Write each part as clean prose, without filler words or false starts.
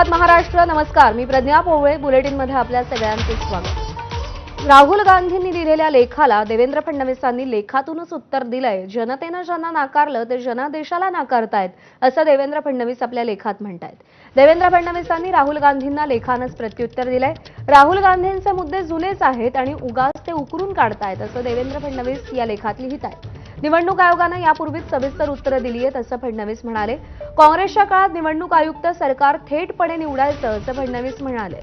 आहात महाराष्ट्र. नमस्कार, मी प्रज्ञा पोवळे. बुलेटिनमध्ये आपल्या सगळ्यांचे स्वागत. राहुल गांधींनी दिलेल्या लेखाला देवेंद्र फडणवीसांनी लेखातूनच उत्तर दिलंय. जनतेनं ज्यांना नाकारलं ते जनादेशाला नाकारतायत असं देवेंद्र फडणवीस आपल्या लेखात म्हणतायत. देवेंद्र फडणवीसांनी राहुल गांधींना लेखानंच प्रत्युत्तर दिलंय. राहुल गांधींचे मुद्दे जुनेच आहेत आणि उगाच ते उकरून काढतायत असं देवेंद्र फडणवीस या लेखात लिहितायत. निवडणूक आयोगानं यापूर्वीच सविस्तर उत्तरं दिली आहेत असं फडणवीस म्हणाले. काँग्रेसच्या काळात निवडणूक आयुक्त सरकार थेटपणे निवडायचं असं फडणवीस म्हणाले.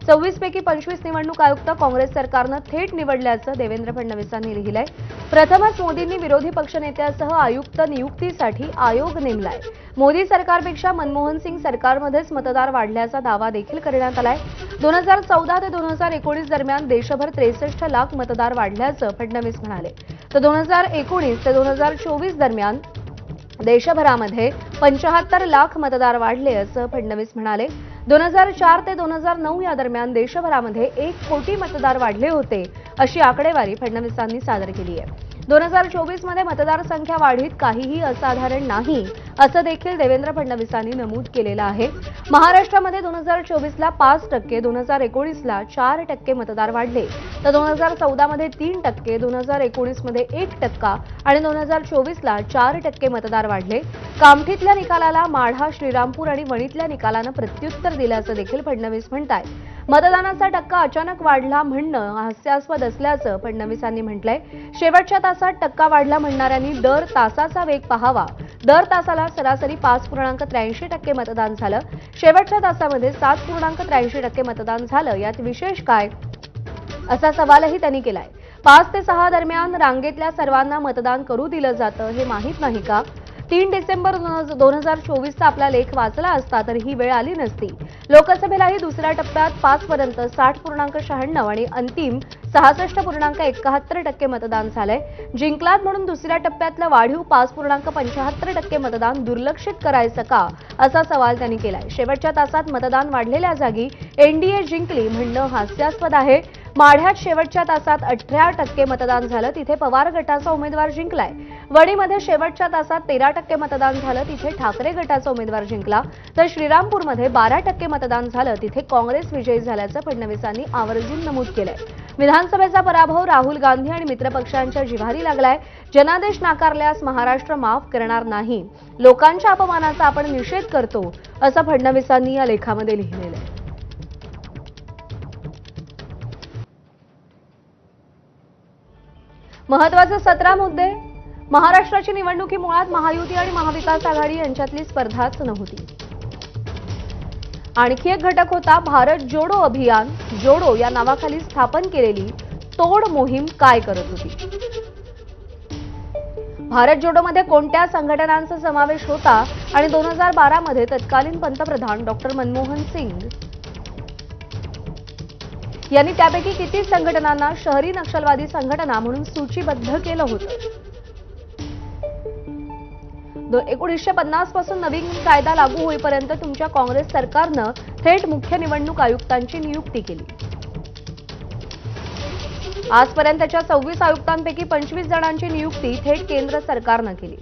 26 पैकी 25 निवडणूक आयुक्त काँग्रेस सरकारनं थेट निवडल्याचं देवेंद्र फडणवीसांनी लिहिलंय. प्रथमच मोदींनी विरोधी पक्षनेत्यासह आयुक्त नियुक्तीसाठी आयोग नेमलाय. मोदी सरकारपेक्षा मनमोहन सिंग सरकारमध्येच मतदार वाढल्याचा दावा देखील करण्यात आलाय. 2014 ते 2019 दरम्यान देशभर 63 लाख मतदार वाढल्याचं फडणवीस म्हणाले. तर 2019 ते 2024 दरम्यान देशभरामध्ये 75 लाख मतदार वाढले असं फडणवीस म्हणाले. 2004 ते 2009 या दरम्यान देशभरामध्ये 1 कोटी मतदार वाढले होते अशी आकडेवारी फडणवीसांनी सादर केली आहे. 2024 मध्ये मतदारसंख्या वाढीत काहीही असाधारण नाही असं देखील देवेंद्र फडणवीसांनी नमूद केलेलं आहे. महाराष्ट्रामध्ये 2024ला 5%, 2019ला 4% मतदार वाढले, तर 2014 मध्ये 3%, 2019 मध्ये 1% आणि 2024ला 4% मतदार वाढले. कामठीतल्या निकालाला माढा, श्रीरामपूर आणि वणीतल्या निकालानं प्रत्युत्तर दिल्याचं देखील फडणवीस म्हणतायत. मतदानाचा टक्का अचानक वाढला म्हणणं हास्यास्पद असल्याचं फडणवीसांनी म्हटलंय. शेवटच्या तासात टक्का वाढला म्हणणाऱ्यांनी दर तासाचा वेग पाहावा. दर तासाला सरासरी 5.83% मतदान झालं. शेवटच्या तासामध्ये 7.83% मतदान झालं. यात विशेष काय असा सवालही त्यांनी केलाय. 5 ते 6 दरम्यान रांगेतल्या सर्वांना मतदान करू दिलं जातं हे माहीत नाही का? 3 डिसेंबर 2024चा आपला लेख वाचला असता तर ही वेळ आली नसती. लोकसभेलाही दुसऱ्या टप्प्यात 5 पर्यंत 60.96 आणि अंतिम 66.71% मतदान झालंय. जिंकलात म्हणून दुसऱ्या टप्प्यातलं वाढीव 5.75% मतदान दुर्लक्षित करायचं का असा सवाल त्यांनी केलाय. शेवटच्या तासात मतदान वाढलेल्या जागी एनडीए जिंकली म्हणणं हास्यास्पद आहे. माढ्यात शेवटच्या तासात 18% मतदान झालं, तिथे पवार गटाचा उमेदवार जिंकलाय. वणीमध्ये शेवटच्या तासात 13% मतदान झालं, तिथे ठाकरे गटाचा उमेदवार जिंकला. तर श्रीरामपूरमध्ये 12% मतदान झालं, तिथे काँग्रेस विजयी झाल्याचं फडणवीसांनी आवर्जून नमूद केलंय. विधानसभेचा पराभव राहुल गांधी आणि मित्रपक्षांच्या जिव्हारी लागलाय. जनादेश नाकारल्यास महाराष्ट्र माफ करणार नाही. लोकांच्या अपमानाचा आपण निषेध करतो असं फडणवीसांनी या लेखामध्ये लिहिलेलं आहे. महत्वाचे 17 मुद्दे. महाराष्ट्राची निवडणुकी मुळात महायुती आणि महाविकास आघाडी यांच्यातली स्पर्धाच नव्हती. आणखी एक घटक होता भारत जोडो अभियान. जोडो या नावाखाली स्थापन केलेली तोड मोहीम काय करत होती? भारत जोडोमध्ये कोणत्या संघटनांचा समावेश होता आणि 2012 मध्ये तत्कालीन पंतप्रधान डॉक्टर मनमोहन सिंग यांनी त्यापैकी किती संघटनांना शहरी नक्षलवादी संघटना म्हणून सूचीबद्ध केलं होतं? 1950 पासून नवीन कायदा लागू होईपर्यंत तुमच्या काँग्रेस सरकारनं थेट मुख्य निवडणूक आयुक्तांची नियुक्ती केली. आजपर्यंतच्या 26 आयुक्तांपैकी 25 जणांची नियुक्ती थेट केंद्र सरकारनं केली.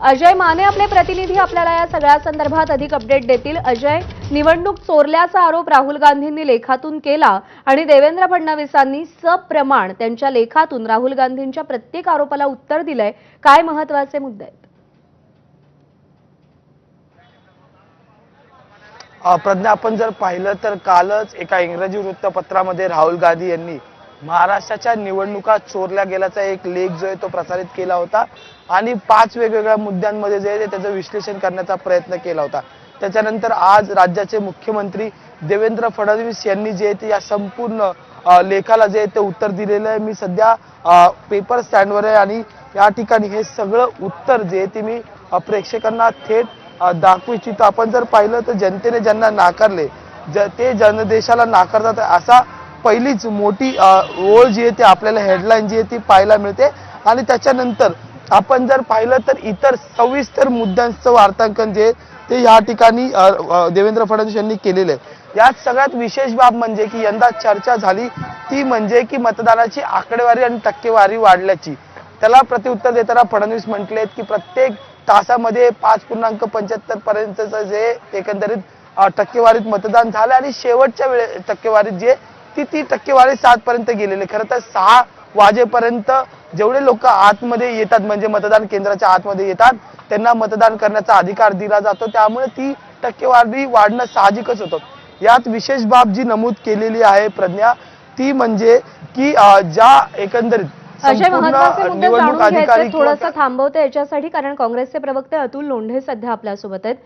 अजय माने आपले प्रतिनिधी आपल्याला या सगळ्या संदर्भात अधिक अपडेट देतील. अजय, निवडणूक चोरल्याचा आरोप राहुल गांधींनी लेखातून केला आणि देवेंद्र फडणवीसांनी सप्रमाण त्यांच्या लेखातून राहुल गांधींच्या प्रत्येक आरोपाला उत्तर दिलंय. काय महत्वाचे मुद्दे आहेत? प्रज्ञा, आपण जर पाहिलं तर कालच एका इंग्रजी वृत्तपत्रामध्ये राहुल गांधी यांनी महाराष्ट्राच्या निवडणुका चोरल्या गेल्याचा एक लेख जो आहे तो प्रसारित केला होता आणि 5 वेगवेगळ्या मुद्द्यांमध्ये जे आहे त्याचं विश्लेषण करण्याचा प्रयत्न केला होता. त्याच्यानंतर आज राज्याचे मुख्यमंत्री देवेंद्र फडणवीस यांनी जे आहे या संपूर्ण लेखाला जे आहे ते उत्तर दिलेलं आहे. मी सध्या पेपर स्टँडवर आहे आणि या ठिकाणी हे सगळं उत्तर जे आहे ते मी प्रेक्षकांना थेट दाखवू इच्छितो. आपण जर पाहिलं तर जनतेने ज्यांना नाकारले ते जनदेशाला नाकारतात असा पहिलीच मोठी ओळ जी आहे ती आपल्याला हेडलाईन जी आहे ती पाहायला मिळते. आणि त्याच्यानंतर आपण जर पाहिलं तर इतर सविस्तर मुद्द्यांचं वार्तांकन जे ते या ठिकाणी देवेंद्र फडणवीस यांनी केलेलं आहे. यात सगळ्यात विशेष बाब म्हणजे की यंदा चर्चा झाली ती म्हणजे की मतदानाची आकडेवारी आणि टक्केवारी वाढल्याची. त्याला प्रत्युत्तर देताना फडणवीस म्हटलेत की प्रत्येक तासामध्ये 5.75 पर्यंतचं जे एकंदरीत टक्केवारीत मतदान झालं आणि शेवटच्या टक्केवारीत जे ती टक्केवारी 7 पर्यंत गेलेली. खरं तर 6 वाजेपर्यंत जेवढे लोक आतमध्ये येतात म्हणजे मतदान केंद्राच्या आतमध्ये येतात त्यांना मतदान करण्याचा अधिकार दिला जातो, त्यामुळे ती टक्केवारी वाढणं साहजिकच होतं. यात विशेष बाब जी नमूद केलेली आहे प्रज्ञा, ती म्हणजे की ज्या एकंदरीत असे महत्त्वाचे मुद्दे निवडणूक जाणून घ्यायचे, अधिकारी थोडंसं थांबवते याच्यासाठी, कारण काँग्रेसचे प्रवक्ते अतुल लोंढे सध्या आपल्यासोबत आहेत.